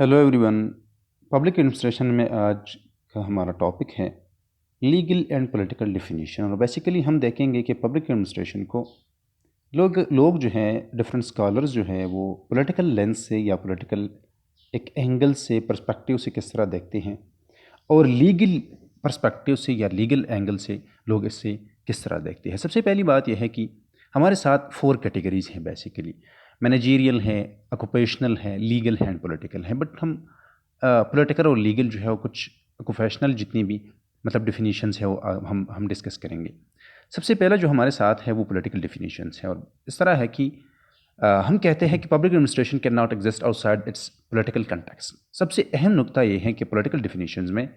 Hello everyone. Public administration में आज का हमारा टॉपिक है लीगल एंड पॉलिटिकल डिफिनीशन। और बेसिकली हम देखेंगे कि पब्लिक एडमिनिस्ट्रेशन को लोग लोग जो हैं, डिफरेंट स्कॉलर्स जो हैं, वो पॉलिटिकल लेंस से या पॉलिटिकल एक एंगल से, पर्सपेक्टिव से किस तरह देखते हैं, और लीगल पर्सपेक्टिव से या लीगल एंगल से लोग इससे किस तरह देखते हैं। सबसे पहली बात यह है कि हमारे साथ 4 कैटेगरीज़ हैं बेसिकली। मैनेजीरियल है, ऑक्यूपेशनल है, लीगल है एंड पॉलिटिकल है। बट हम पॉलिटिकल और लीगल जो है वो कुछ प्रोफेशनल जितनी भी मतलब डिफिनीशंस है वो हम डिस्कस करेंगे। सबसे पहला जो हमारे साथ है वो पॉलिटिकल डिफिनीशंस है, और इस तरह है कि हम कहते हैं कि public administration can not exist outside it's political context. सबसे अहम नुक्ता ये है कि पॉलिटिकल डिफिनीशंस में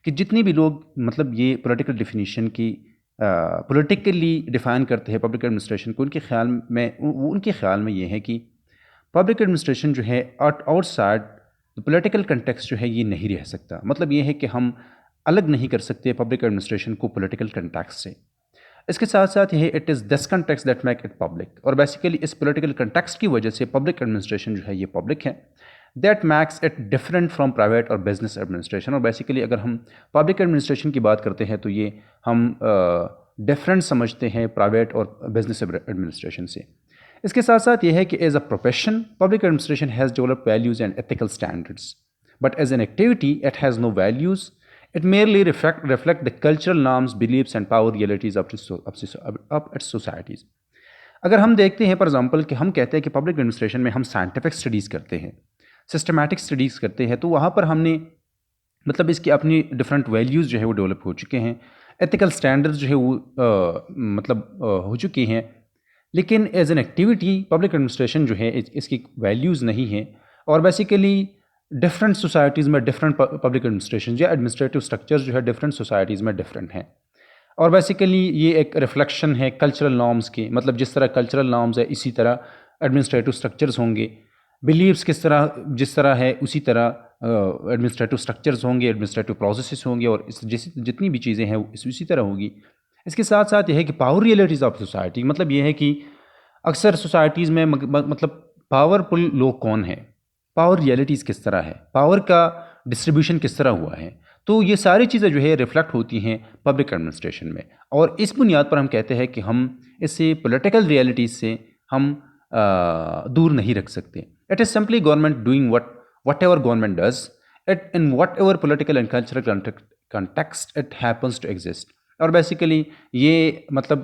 कि जितने भी लोग मतलब ये पॉलिटिकल डिफिनीशन की पॉलिटिकली डिफ़ाइन करते हैं पब्लिक एडमिनिस्ट्रेशन को, उनके ख्याल में ये है कि पब्लिक एडमिनिस्ट्रेशन जो है आउटसाइड पॉलिटिकल कंटेक्स्ट जो है ये नहीं रह सकता। मतलब ये है कि हम अलग नहीं कर सकते पब्लिक एडमिनिस्ट्रेशन को पॉलिटिकल कंटेक्स्ट से। इसके साथ साथ ये it is this context that make it public, और बेसिकली इस पॉलिटिकल कंटेक्स्ट की वजह से पब्लिक एडमिनिस्ट्रेशन जो है ये पब्लिक है। That max it different from private और बिजनेस एडमिनिस्ट्रेशन। और बेसिकली अगर हम पब्लिक एडमिनिस्ट्रेशन की बात करते हैं तो ये हम डिफरेंट समझते हैं प्राइवेट और बिजनेस एडमिनिस्ट्रेशन से। इसके साथ साथ ये है कि as a profession public administration has develop values and ethical standards, but as an activity it has no values. It merely reflect the cultural norms, beliefs and power realities of its societies. अगर हम देखते हैं for example कि हम कहते हैं कि public administration में हम साइंटिफिक स्टडीज़ करते हैं, सिस्टमैटिक स्टडीज़ करते हैं, तो वहाँ पर हमने मतलब इसकी अपनी डिफरेंट वैल्यूज़ जो है वो डेवलप हो चुके हैं, एथिकल स्टैंडर्ड्स जो है वो हो चुकी हैं। लेकिन as an activity public administration जो है इसकी वैल्यूज़ नहीं है। और बेसिकली डिफरेंट सोसाइटीज़ में डिफरेंट पब्लिक एडमिनिस्ट्रेशन या एडमिनिस्ट्रेटिव स्ट्रक्चर्स जो है डिफरेंट सोसाइटीज़ में डिफरेंट हैं। और बेसिकली ये एक रिफ्लेक्शन है कल्चरल नॉर्म्स की। मतलब जिस तरह कल्चरल नॉर्म्स है इसी तरह एडमिनिस्ट्रेटिव स्ट्रक्चर्स होंगे। बिलीव्स किस तरह जिस तरह है उसी तरह एडमिनिस्ट्रेटिव स्ट्रक्चर्स होंगे, एडमिनिस्ट्रेटिव प्रोसेसेस होंगे, और जितनी भी चीज़ें हैं इसी तरह होगी। इसके साथ साथ यह है कि पावर रियलिटीज़ ऑफ सोसाइटी, मतलब ये है कि अक्सर सोसाइटीज़ में मतलब पावरफुल लोग कौन है, पावर रियलिटीज़ किस तरह है, पावर का डिस्ट्रीब्यूशन किस तरह हुआ है। तो ये सारी चीज़ें जो है रिफ्लेक्ट होती हैं पब्लिक एडमिनिस्ट्रेशन में, और इस बुनियाद पर हम कहते हैं कि हम इसे पॉलिटिकल रियलिटीज़ से हम दूर नहीं रख सकते। It is simply government doing whatever government does it in whatever political and cultural context it happens to exist. और बेसिकली ये मतलब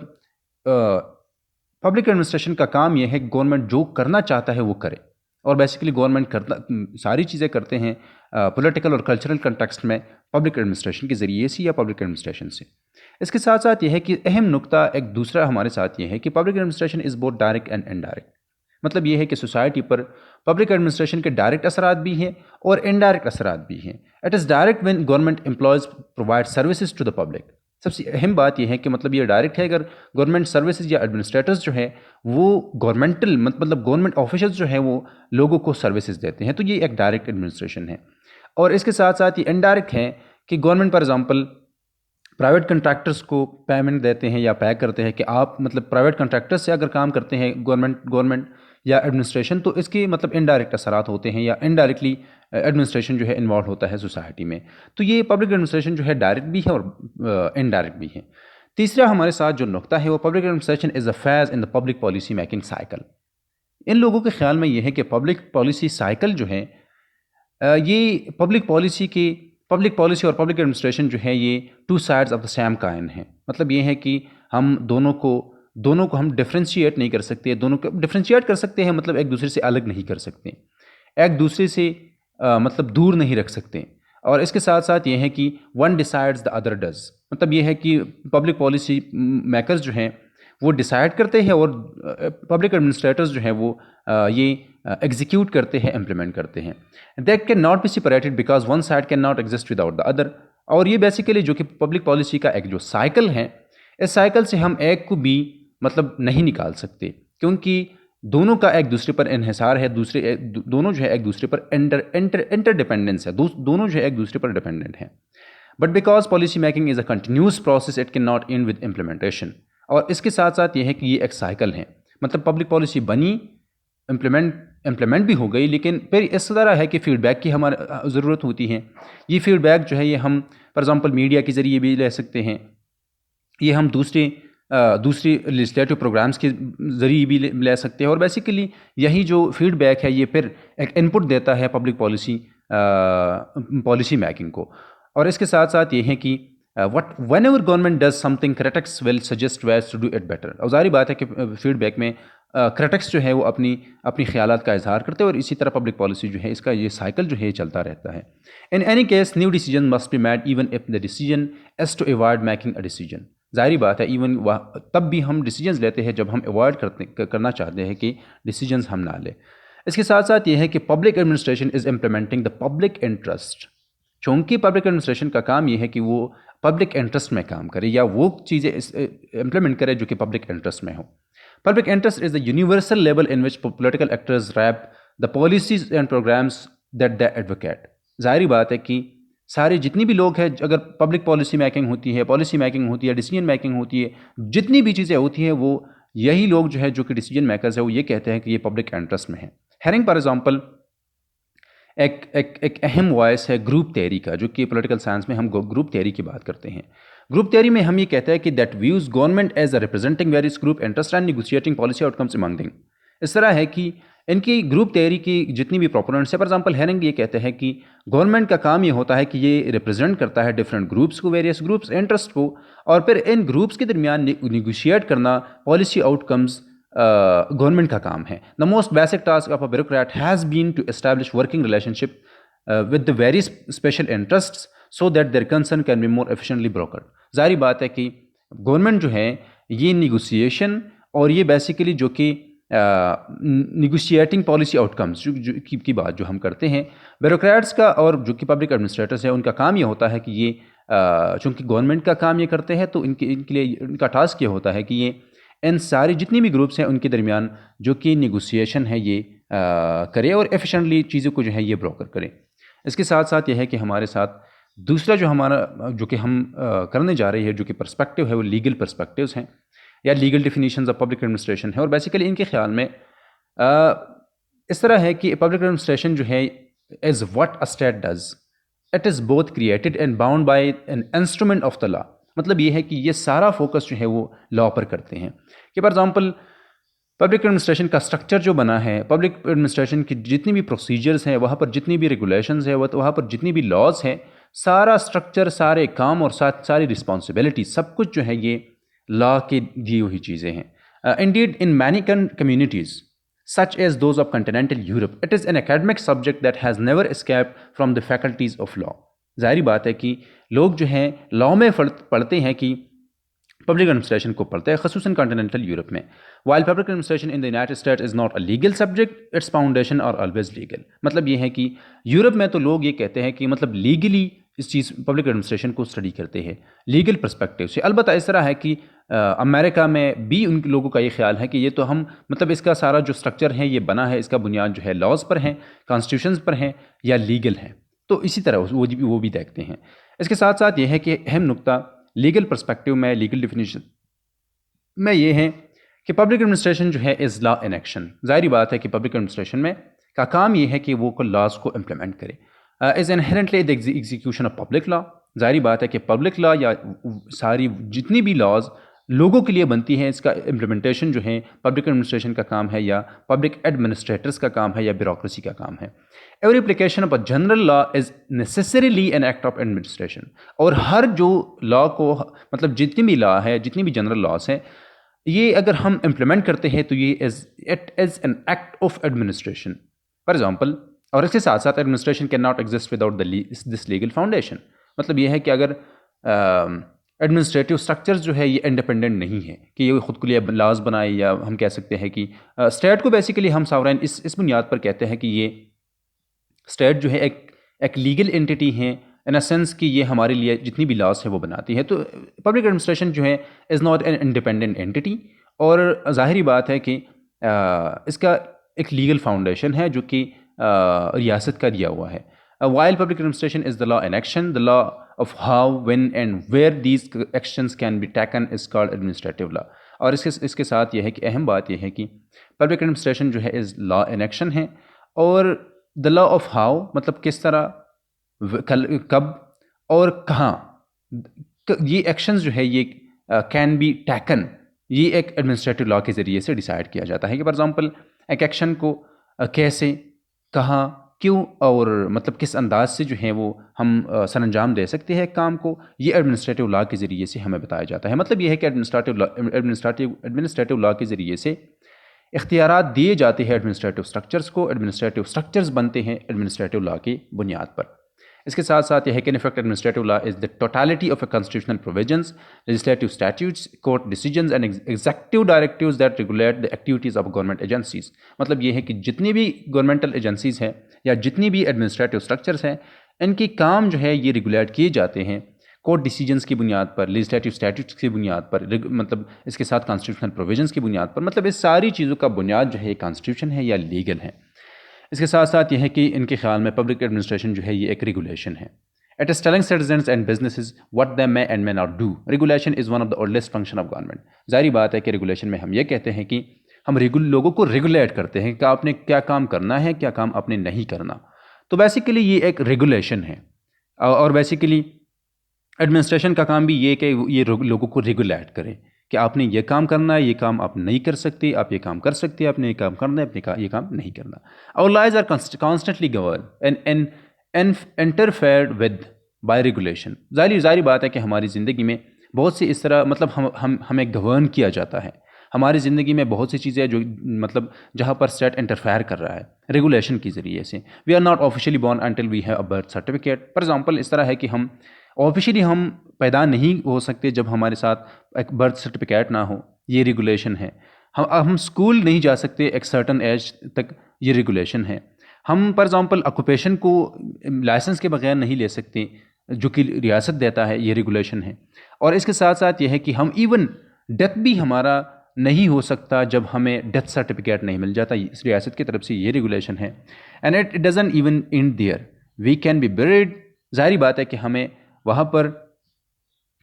पब्लिक एडमिनिस्ट्रेशन का काम यह है कि गवर्नमेंट जो करना चाहता है वो करे। और बेसिकली गवर्नमेंट सारी चीज़ें करते हैं पॉलिटिकल और कल्चरल कंटेक्स्ट में पब्लिक एडमिनिस्ट्रेशन के ज़रिए से या पब्लिक एडमिनिस्ट्रेशन से। इसके साथ साथ यह है कि अहम नुक्ता एक दूसरा हमारे साथ ये है कि public administration is both direct and indirect. मतलब ये है कि सोसाइटी पर पब्लिक एडमिनिस्ट्रेशन के डायरेक्ट असरात भी हैं और इनडायरेक्ट असरात भी हैं। It is direct when government employees provide services to the public. सबसे अहम बात यह है कि मतलब ये डायरेक्ट है अगर गवर्नमेंट सर्विसेज या एडमिनिस्ट्रेटर्स जो है वो गवर्नमेंटल मतलब गवर्नमेंट ऑफिशियल्स जो है वो लोगों को सर्विसेज देते हैं, तो ये एक डायरेक्ट एडमिनिस्ट्रेशन है। और इसके साथ साथ ये इनडायरेक्ट है कि government for example private contractors को पेमेंट देते हैं या पे करते हैं कि आप मतलब प्राइवेट कंट्रैक्टर्स से अगर काम करते हैं गवर्नमेंट या एडमिनिस्ट्रेशन, तो इसके मतलब इनडायरेक्ट असरात होते हैं या इनडायरेक्टली एडमिनिस्ट्रेशन जो है इन्वॉल्व होता है सोसाइटी में। तो ये पब्लिक एडमिनिस्ट्रेशन जो है डायरेक्ट भी है और इनडायरेक्ट भी है। तीसरा हमारे साथ जो नुकता है वो public administration is a phase in the public policy making cycle. इन लोगों के ख्याल में ये है कि पब्लिक पॉलिसी साइकिल जो है ये पब्लिक पॉलिसी और पब्लिक एडमिनिस्ट्रेशन जो है ये two sides of the same coin है। मतलब ये है कि हम दोनों को हम डिफ्रेंशिएट नहीं कर सकते, दोनों को डिफ्रेंशिएट कर सकते हैं मतलब एक दूसरे से अलग नहीं कर सकते, एक दूसरे से मतलब दूर नहीं रख सकते। और इसके साथ साथ ये है कि one decides the other does. मतलब ये है कि पब्लिक पॉलिसी मेकर्स जो हैं वो डिसाइड करते हैं और पब्लिक एडमिनिस्ट्रेटर्स जो हैं वो ये एग्जीक्यूट करते हैं, इम्प्लीमेंट करते हैं। That can not be separated because one side can not exist without the other. और ये बेसिकली जो कि पब्लिक पॉलिसी का एक जो साइकिल है, इस साइकिल से हम एक को भी मतलब नहीं निकाल सकते, क्योंकि दोनों का एक दूसरे पर इन्हिसार है, दोनों जो है एक दूसरे पर इंटरडिपेंडेंस है, दोनों जो है एक दूसरे पर डिपेंडेंट हैं। But because policy making is a continuous process it can not and with implementation. और इसके साथ साथ ये है कि ये एक साइकिल है, मतलब पब्लिक पॉलिसी बनी, इम्प्लीमेंट भी हो गई, लेकिन फिर इस तरह है कि फ़ीडबैक की हमारे ज़रूरत होती है। ये फ़ीडबैक जो है ये हम फॉर एग्ज़ाम्पल मीडिया के ज़रिए भी ले सकते हैं, ये हम दूसरी लेजिस्लेटिव प्रोग्राम्स के ज़रिए भी ले सकते हैं, और बेसिकली यही जो फीडबैक है ये फिर एक इनपुट देता है पब्लिक पॉलिसी मेकिंग को। और इसके साथ साथ ये है कि what one ever government does something critics will suggest ways to do it better. और जाहिर बात है कि फीडबैक में क्रिटिक्स जो है वो अपनी अपनी ख्यालात का इजहार करते हैं, और इसी तरह पब्लिक पॉलिसी जो है इसका ये साइकिल जो है चलता रहता है। In any case new decision must be made even if the decision is to avoid making a decision. जाहिर बात है इवन तब भी हम डिसीजंस लेते हैं जब हम अवॉइड करना चाहते हैं कि डिसीजंस हम ना लें। इसके साथ साथ ये है कि public administration is implementing the public interest. चूँकि पब्लिक एडमिनिस्ट्रेशन का काम ये है कि वो पब्लिक इंटरेस्ट में काम करे या वो चीज़ें इम्प्लीमेंट करे जो कि पब्लिक इंटरेस्ट में हो। Public interest is the universal level in which political actors wrap the policies and programmes that they advocate. जाहिर बात है कि सारे जितनी भी लोग हैं, अगर पब्लिक पॉलिसी मेकिंग होती है, डिसीजन मेकिंग होती है, जितनी भी चीज़ें होती हैं, वो यही लोग जो है जो कि डिसीजन मेकर्स है वो ये कहते हैं कि ये पब्लिक इंटरेस्ट में है। हेरिंग फॉर एग्जांपल एक अहम वॉइस है ग्रुप थ्योरी का, जो कि पॉलिटिकल साइंस में हम ग्रुप थ्योरी की बात करते हैं। ग्रुप थ्योरी में हम ये कहते हैं कि that views government as a representing various group interest and negotiating policy outcomes among them. इस तरह है कि इनकी ग्रुप थ्योरी की जितनी भी प्रोपोनेंट्स है, फॉर एग्जांपल हेरिंग ये कहते हैं कि गवर्नमेंट का काम ये होता है कि ये रिप्रेजेंट करता है डिफरेंट ग्रुप्स को, वेरियस ग्रुप्स इंटरेस्ट को, और फिर इन ग्रुप्स के दरमियान निगोशिएट करना पॉलिसी आउटकम्स गवर्नमेंट का काम है। The most basic task of a bureaucrat has been to establish working relationship with the various special interests so that their concern can be more efficiently brokered. जाहिर बात है कि government जो है ये निगोशिएशन और ये बेसिकली जो कि निगोशिएटिंग पॉलिसी आउटकम्स की बात जो हम करते हैं, ब्यूरोक्रेट्स का और जो कि पब्लिक एडमिनिस्ट्रेटर्स है उनका काम ये होता है कि ये चूँकि गवर्नमेंट का काम ये करते हैं, तो इनके लिए इनका टास्क ये होता है कि ये इन सारी जितनी भी ग्रुप्स हैं उनके दरमियान जो कि निगोशिएशन है ये करे और एफिशिएंटली चीज़ों को जो है ये ब्रोकर करे। इसके साथ साथ ये है कि हमारे साथ दूसरा जो हमारा जो कि हम करने जा रहे हैं जो कि पर्सपेक्टिव है वो लीगल पर्सपेक्टिव्स हैं या legal definitions of public administration है। और बेसिकली इनके ख्याल में इस तरह है कि पब्लिक एडमिनिस्ट्रेशन जो है is what a state does, it is both created and bound by an instrument of the law. मतलब ये है कि ये सारा फोकस जो है वो लॉ पर करते हैं कि फॉर एग्जांपल पब्लिक एडमिनिस्ट्रेशन का स्ट्रक्चर जो बना है, पब्लिक एडमिनिस्ट्रेशन की जितनी भी प्रोसीजर्स हैं, वहाँ पर जितनी भी रेगुलेशंस हैं, वहाँ पर जितनी भी लॉज हैं, सारा स्ट्रक्चर, सारे काम और सारी रिस्पॉन्सिबिलिटी सब कुछ जो है ये लॉ की दी हुई चीज़ें हैं। Indeed in many communities such as those of continental Europe, it is an academic subject that has never escaped from the faculties of law। जाहिर बात है कि लोग जो हैं लॉ में पढ़ते हैं कि पब्लिक एडमिनिस्ट्रेशन को पढ़ते हैं, खसूसन कॉन्टिनेंटल यूरोप में। While public administration in the United States is not a legal subject, its foundation are always legal. मतलब ये है कि यूरोप में तो लोग ये कहते हैं कि मतलब लीगली इस चीज़ पब्लिक एडमिनिस्ट्रेशन को स्टडी करते हैं लीगल पर्सपेक्टिव से। अलबत्ता इस तरह है कि अमेरिका में भी उन लोगों का ये ख्याल है कि ये तो हम मतलब इसका सारा जो स्ट्रक्चर है ये बना है, इसका बुनियाद जो है लॉज पर है, कॉन्स्टिट्यूशंस पर हैं या लीगल है, तो इसी तरह वो भी देखते हैं। इसके साथ साथ ये है कि अहम नुक्ता लीगल पर्सपेक्टिव में, लीगल डिफिनीशन में ये है कि पब्लिक एडमिनिस्ट्रेशन जो है इज़ लॉ इन एक्शन। जाहिर बात है कि पब्लिक एडमिनिस्ट्रेशन में का काम ये है कि वो लॉज को इम्प्लीमेंट करे। Is inherently the execution of public law. जाहिर बात है कि पब्लिक लॉ या सारी जितनी भी लॉज लोगों के लिए बनती हैं, इसका इम्प्लीमेंटेशन जो है पब्लिक एडमिनिस्ट्रेशन का काम है या पब्लिक एडमिनिस्ट्रेटर्स का काम है या ब्यूरोक्रेसी का काम है। Every application of a general law is necessarily an act of administration. और हर जो लॉ को मतलब जितनी भी लॉ है, जितनी भी जनरल लॉज हैं, ये अगर हम इम्प्लीमेंट करते हैं तो ये it is an act of administration. For example, और इसके साथ साथ administration can not exist without this legal foundation. मतलब ये है कि अगर एडमिनिस्ट्रेटिव स्ट्रक्चर्स जो है ये इंडिपेंडेंट नहीं है कि ये खुद के लिए लॉज बनाए, या हम कह सकते हैं कि स्टेट को बेसिकली हम सॉवरेन इस बुनियाद पर कहते हैं कि ये स्टेट जो है एक लीगल एंटिटी है इन अ सेंस कि ये हमारे लिए जितनी भी लॉज है वो बनाती है। तो पब्लिक एडमिनिस्ट्रेशन जो है is not an independent entity, और ज़ाहिरी बात है कि इसका एक लीगल फाउंडेशन है जो कि रियासत का दिया हुआ है। While public administration is the law in action, the law of how, when and where these actions can be taken is called administrative law। और इसके साथ ये है कि अहम बात यह है कि पब्लिक एडमिनिस्ट्रेशन जो है इज़ लॉ इन एक्शन है, और द लॉ ऑफ हाउ मतलब किस तरह, कब और कहाँ ये एक्शंस जो है ये कैन बी टेकन, ये एक एडमिनिस्ट्रेटिव लॉ के ज़रिए से डिसाइड किया जाता है कि फॉर एग्जांपल एक एक्शन को कैसे, कहाँ, क्यों और मतलब किस अंदाज से जो है वो हम सरअंजाम दे सकते हैं काम को, ये एडमिनिस्ट्रेटिव लॉ के ज़रिए से हमें बताया जाता है। मतलब ये है कि एडमिनिस्ट्रेटिव लॉ के ज़रिए से इख्तियारात दिए जाते हैं एडमिनिस्ट्रेटिव स्ट्रक्चर्स को, एडमिनिस्ट्रेटिव स्ट्रक्चर्स बनते हैं एडमिनिस्ट्रेटिव लॉ की बुनियाद पर। इसके साथ साथ यह है कि in effect administrative law is the totality of a constitutional provisions, legislative statutes, court decisions and executive directives that regulate the activities of government agencies. मतलब ये है कि जितनी भी गवर्नमेंटल एजेंसीज हैं या जितनी भी एडमिनिस्ट्रेटिव स्ट्रक्चर्स हैं, इनकी काम जो है ये रेगुलेट किए जाते हैं कोर्ट डिसीजंस की बुनियाद पर, लेजिस्लेटिव स्टैट्यूट्स की बुनियाद पर, मतलब इसके साथ कॉन्स्टिट्यूशनल प्रोविजंस की बुनियाद पर। मतलब इस सारी चीज़ों का बुनियाद जो है कॉन्स्टिट्यूशन है या लीगल है। इसके साथ साथ यह है कि इनके ख्याल में पब्लिक एडमिनिस्ट्रेशन जो है ये एक रेगुलेशन है। It is telling citizens and businesses what they may and may not do. Regulation is one of the oldest function of government. जाहिर बात है कि रेगुलेशन में हम ये कहते हैं कि हम लोगों को रेगुलेट करते हैं कि आपने क्या काम करना है, क्या काम आपने नहीं करना। तो बेसिकली ये एक रेगुलेशन है और बेसिकली एडमिनिस्ट्रेशन का काम भी ये कि ये लोगों को रेगुलेट करे कि आपने ये काम करना है, ये काम आप नहीं कर सकते, आप ये काम कर सकते हैं, आपने ये काम करना है, आपने ये काम नहीं करना। Our laws are constantly govern and interfered with by regulation. जाहिर बात है कि हमारी ज़िंदगी में बहुत सी इस तरह मतलब हमें गवर्न किया जाता है। हमारी ज़िंदगी में बहुत सी चीज़ें जो मतलब जहाँ पर स्टेट इंटरफेयर कर रहा है रेगुलेशन के ज़रिए से। We are not officially born until we have a birth certificate. For example इस तरह है कि हम ऑफिशियली हम पैदा नहीं हो सकते जब हमारे साथ एक बर्थ सर्टिफिकेट ना हो, ये रेगुलेशन है। हम स्कूल नहीं जा सकते एक सर्टन एज तक, ये रेगुलेशन है। हम फॉर एग्जांपल ऑक्यूपेशन को लाइसेंस के बगैर नहीं ले सकते जो कि रियासत देता है, ये रेगुलेशन है। और इसके साथ साथ ये है कि हम इवन डेथ भी हमारा नहीं हो सकता जब हमें डेथ सर्टिफिकेट नहीं मिल जाता, इस रियासत की तरफ से ये रेगुलेशन है। And it doesn't even end there, we can be buried. जाहिर बात है कि हमें वहाँ पर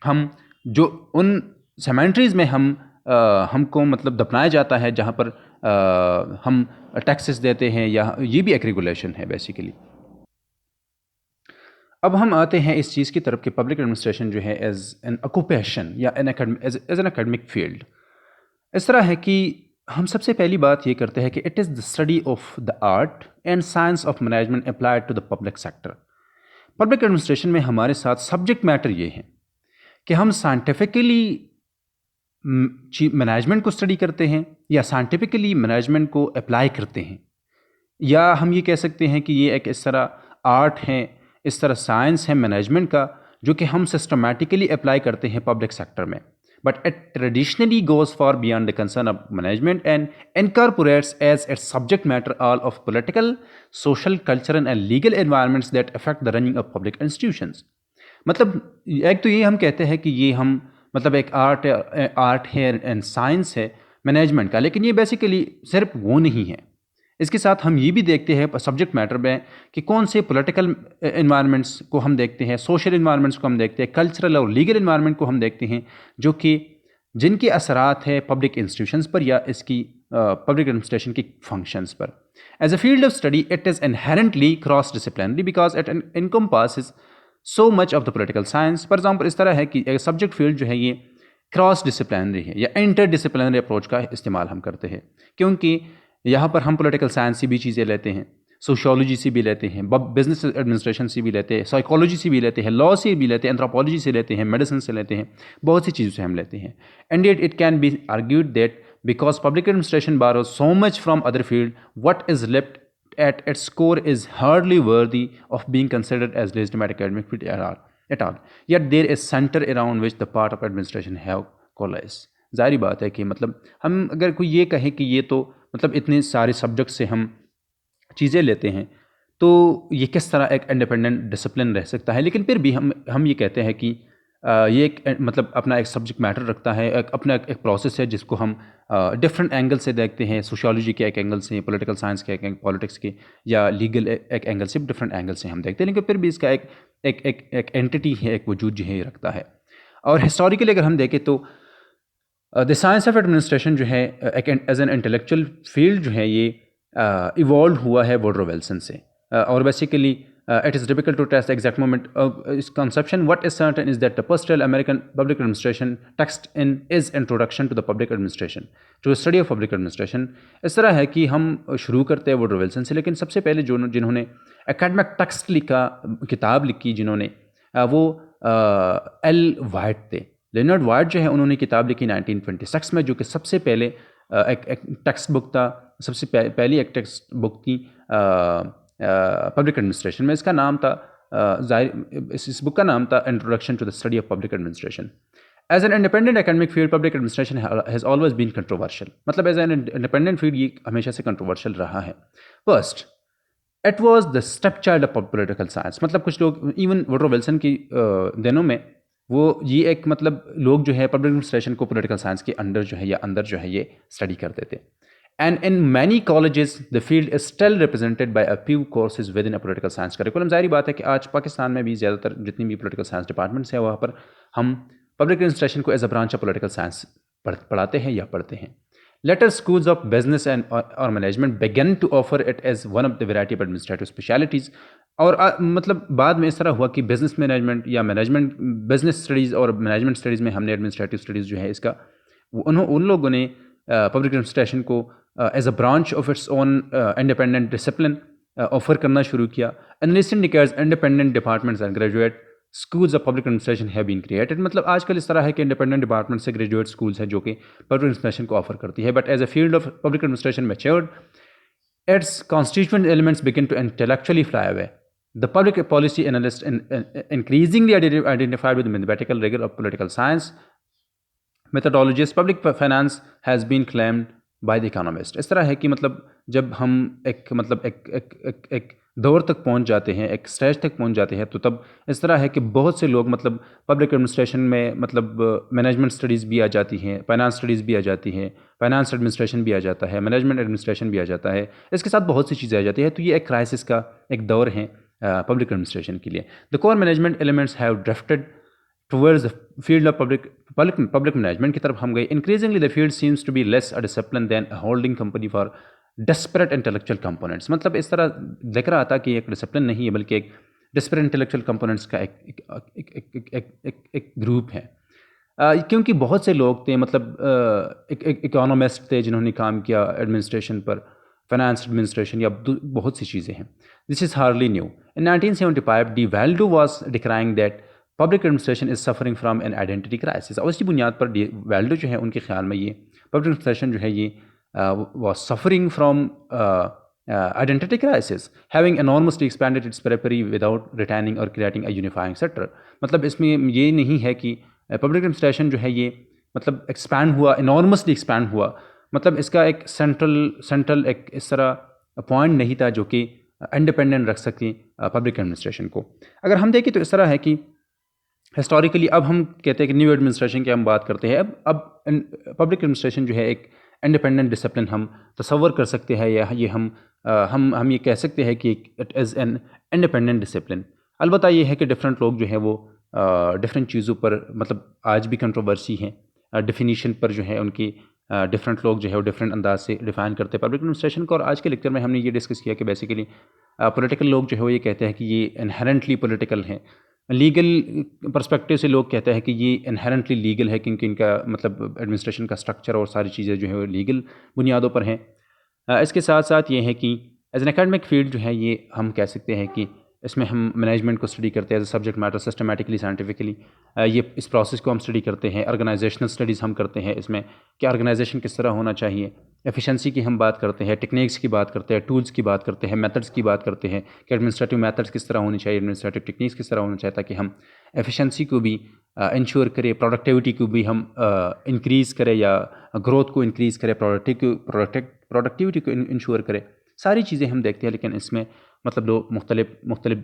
हम जो उन सेमेंट्रीज़ में हमको मतलब दफनाया जाता है जहाँ पर हम टैक्सेस देते हैं, या ये भी एक रेगुलेशन है बेसिकली। अब हम आते हैं इस चीज़ की तरफ कि पब्लिक एडमिनिस्ट्रेशन जो है एज एन ऑक्यूपेशन या एज एन एकेडमिक फील्ड। इस तरह है कि हम सबसे पहली बात ये करते हैं कि it is the study of the art and science of management applied to the public sector. Public administration में हमारे साथ सब्जेक्ट मैटर ये है कि हम साइंटिफिकली मैनेजमेंट को स्टडी करते हैं या साइंटिफिकली मैनेजमेंट को अप्लाई करते हैं, या हम ये कह सकते हैं कि ये एक इस तरह आर्ट है, इस तरह साइंस है मैनेजमेंट का, जो कि हम सिस्टमैटिकली अप्लाई करते हैं पब्लिक सेक्टर में। But it traditionally goes far beyond the concern of management and incorporates as its subject matter all of political, social, cultural and legal environments that affect the running of public institutions. मतलब एक तो ये हम कहते हैं कि ये हम मतलब एक आर्ट है एंड साइंस है मैनेजमेंट का, लेकिन ये बेसिकली सिर्फ वो नहीं है। इसके साथ हम ये भी देखते हैं सब्जेक्ट मैटर में कि कौन से पॉलिटिकल इन्वायरमेंट्स को हम देखते हैं, सोशल इन्वायरमेंट्स को हम देखते हैं, कल्चरल और लीगल इन्वायरमेंट को हम देखते हैं, जो कि जिनके असरात है पब्लिक इंस्टीट्यूशंस पर या इसकी पब्लिक एडमिनिस्ट्रेशन की फंक्शंस पर। As a field of study it is inherently cross disciplinary because it encompasses so much of the political science. For example इस तरह है कि एक सब्जेक्ट फील्ड जो है ये क्रॉस डिसिप्लिनरी है या इंटर डिसिप्लिनरी अप्रोच का इस्तेमाल हम करते हैं, क्योंकि यहाँ पर हम पॉलिटिकल साइंस से भी चीज़ें लेते हैं, सोशियोलॉजी से भी लेते हैं, बिजनेस एडमिनिस्ट्रेशन से भी लेते हैं, साइकोलॉजी से भी लेते हैं, लॉ से भी लेते हैं, एंथ्रोपोलॉजी से लेते हैं, मेडिसिन से लेते हैं, बहुत सी चीज़ों से हम लेते हैं। And yet it can be argued that because public administration borrows so much from other field, what is left at its core is hardly worthy of being considered as legitimate academic field at all. Yet there is center around which the part of administration have coalesced. जाहिर बात है कि मतलब हम अगर कोई ये कहे कि ये तो मतलब इतने सारे सब्जेक्ट से हम चीज़ें लेते हैं तो ये किस तरह एक इंडिपेंडेंट डिसिप्लिन रह सकता है, लेकिन फिर भी हम ये कहते हैं कि ये एक मतलब अपना एक सब्जेक्ट मैटर रखता है, अपना एक प्रोसेस है जिसको हम डिफरेंट एंगल से देखते हैं, सोशियोलॉजी के एक एंगल से, पॉलिटिकल साइंस के एक पॉलिटिक्स के, या लीगल एक एंगल से, डिफरेंट एंगल से हम देखते हैं, लेकिन फिर भी इसका एक एंटिटी है, एक वजूद जो है ये रखता है। और हिस्टोरिकली अगर हम देखें तो द साइंस ऑफ एडमिनिस्ट्रेशन जो है एज एन इंटेलेक्चुअल फील्ड जो है ये इवॉल्व हुआ है वुडरो विल्सन से। और basically it is difficult to test the exact moment of its conception. What is certain is that the post-royal American public administration text in is introduction to the public administration, to the study of public administration. इस तरह है कि हम शुरू करते हैं Woodrow Wilson से, लेकिन सबसे पहले जिन्होंने एकेडमिक टेक्स्ट लिखा, किताब लिखी जिन्होंने, वो एल वाइट थे। लेनर्ड वाइट जो है उन्होंने किताब लिखी 1926 में, जो कि सबसे पहले एक टेक्स्ट बुक था, सबसे पहली एक टेक्स्ट बुक थी पब्लिक एडमिनिस्ट्रेशन में। इसका नाम था इस बुक का नाम था introduction to the study of public administration. As an independent academic field public administration has always been controversial. मतलब एज एन इंडिपेंडेंट फील्ड ये हमेशा से कंट्रोवर्शियल रहा है। First, it was the step child of political science. मतलब कुछ लोग even Woodrow Wilson की दिनों में वो ये एक मतलब लोग जो है पब्लिक एडमिनिस्ट्रेशन को पॉलिटिकल साइंस के अंदर जो है या अंदर जो है ये स्टडी करते थे। And in many colleges, the field is still represented by a few courses within a political science curriculum. ज़ाहिर बात है कि आज पाकिस्तान में भी ज़्यादातर जितनी भी political science departments हैं वहाँ पर हम public administration को as a branch of political science पढ़ाते हैं या पढ़ते हैं। Later schools of business and or management began to offer it as one of the variety of administrative specialities. और मतलब बाद में इस तरह हुआ कि बिजनेस मैनेजमेंट या मैनेजमेंट बिजनेस स्टडीज़ और मैनेजमेंट स्टडीज़ में हमने एडमिनिस्ट्रेटिव स्टडीज़ जो है इसका उन लोगों ने पब्लिक एडमिनिस्ट्रेशन को as a branch of its own independent discipline offer करना शुरू किया। And recent decades independent departments and graduate schools of public administration have been created. मतलब आजकल इस तरह है कि इंडिपेंडेंट डिपार्टमेंट से ग्रेजुएट स्कूल्स हैं जो कि पब्लिक एडमिनिस्ट्रेशन को ऑफर करती है। But as a field of public administration matured, its constituent elements begin to intellectually fly away. The public policy analyst increasingly identified with the mathematical rigor of political science methodologies. Public finance has been claimed by the economist. इस तरह है कि मतलब जब हम एक दौर तक पहुंच जाते हैं, एक स्टेज तक पहुंच जाते हैं, तो तब इस तरह है कि बहुत से लोग मतलब पब्लिक एडमिनिस्ट्रेशन में मतलब मैनेजमेंट स्टडीज़ भी आ जाती हैं, फाइनेंस स्टडीज़ भी आ जाती हैं, फाइनेंस एडमिनिस्ट्रेशन भी आ जाता है, मैनेजमेंट एडमिनिस्ट्रेशन भी आ जाता है, इसके साथ बहुत सी चीज़ें आ जाती हैं। तो ये एक क्राइसिस का एक दौर है पब्लिक एडमिनिस्ट्रेशन के लिए। The core management elements have drifted towards the field of public management की तरफ हम गए। Increasingly the field seems to be less a discipline than a holding company for disparate intellectual components. मतलब इस तरह दिख रहा था कि एक डिसिप्लिन नहीं है बल्कि एक डिस्पैरेट इंटेलेक्चुअल कंपोनेंट्स का एक ग्रुप है। क्योंकि बहुत से लोग थे, मतलब एक इकोनॉमिस्ट थे जिन्होंने काम किया एडमिनिस्ट्रेशन पर, फाइनेंस एडमिनिस्ट्रेशन या बहुत सी चीज़ें हैं। This is hardly new. In 1975 D Waldo was decrying that public administration is suffering from an identity crisis. और इसी बुनियाद पर डी वैल्डो जो है उनके ख्याल में ये पब्लिक एडमिनिस्ट्रेशन जो है ये was suffering from identity crisis, having enormously expanded its periphery without retaining or creating a unifying sector. मतलब इसमें ये नहीं है कि पब्लिक एडमिनिस्ट्रेशन जो है ये मतलब एक्सपैंड हुआ, enormously एक्सपैंड हुआ, मतलब इसका एक सेंट्रल एक इस तरह पॉइंट नहीं था जो कि इंडिपेंडेंट रख सके पब्लिक एडमिनिस्ट्रेशन को। अगर हम देखें तो इस तरह है कि हिस्टोरिकली अब हम कहते हैं कि न्यू एडमिनिस्ट्रेशन की हम बात करते हैं, अब पब्लिक एडमिनिस्ट्रेशन जो है एक इंडिपेंडेंट डिसिप्लिन हम तसव्वुर कर सकते हैं, या ये हम ये कह सकते हैं कि it is an independent discipline. अलबत्ता ये है कि डिफरेंट लोग जो है वो डिफरेंट चीज़ों पर मतलब आज भी कंट्रोवर्सी है, डिफिनीशन पर जो है उनकी डिफरेंट लोग जो है वो डिफरेंट अंदाज से डिफ़ाइन करते हैं पब्लिक एडमिनिस्ट्रेशन को। और आज के लेक्चर में हमने ये डिस्कस किया कि बेसिकली पॉलिटिकल लोग जो है वो ये कहते हैं कि ये इनहेरेंटली पॉलिटिकल हैं। लीगल पर्सपेक्टिव से लोग कहते हैं कि ये इनहेरेंटली लीगल है, क्योंकि इनका मतलब एडमिनिस्ट्रेशन का स्ट्रक्चर और सारी चीज़ें जो है वो लीगल बुनियादों पर हैं। इसके साथ साथ ये है कि एज एन एकेडमिक फील्ड जो है ये हम कह सकते हैं कि इसमें हम मैनेजमेंट को स्टडी करते हैं as a subject matter systematically scientifically. ये इस प्रोसेस को हम स्टडी करते हैं। ऑर्गेनाइजेशनल स्टडीज़ हम करते हैं, इसमें क्या ऑर्गेनाइजेशन किस तरह होना चाहिए, एफिशिएंसी की हम बात करते हैं, टेक्निक्स की बात करते हैं, टूल्स की बात करते हैं, मेथड्स की बात करते हैं कि एडमिनिस्ट्रेटिव मेथड्स किस तरह होनी चाहिए, एडमिनिस्ट्रेटिव टेक्निक्स किस तरह होना चाहिए, ताकि हम एफिशिएंसी को भी इंश्योर करें, प्रोडक्टिविटी को भी हम इंक्रीज़ करें या ग्रोथ को इंक्रीज़ करें, प्रोडक्टिविटी को इंश्योर करें। सारी चीज़ें हम देखते हैं, लेकिन इसमें मतलब लोग मुख्तलिफ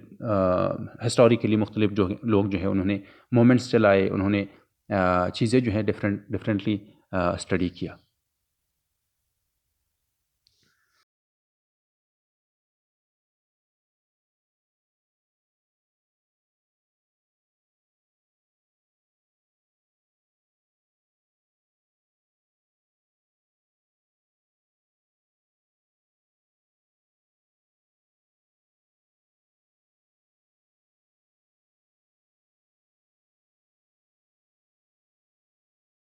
हिस्टोरिकली मुख्तलिफ जो लोग जो है उन्होंने मोमेंट्स चलाए, उन्होंने चीज़ें जो है डिफरेंटली स्टडी किया।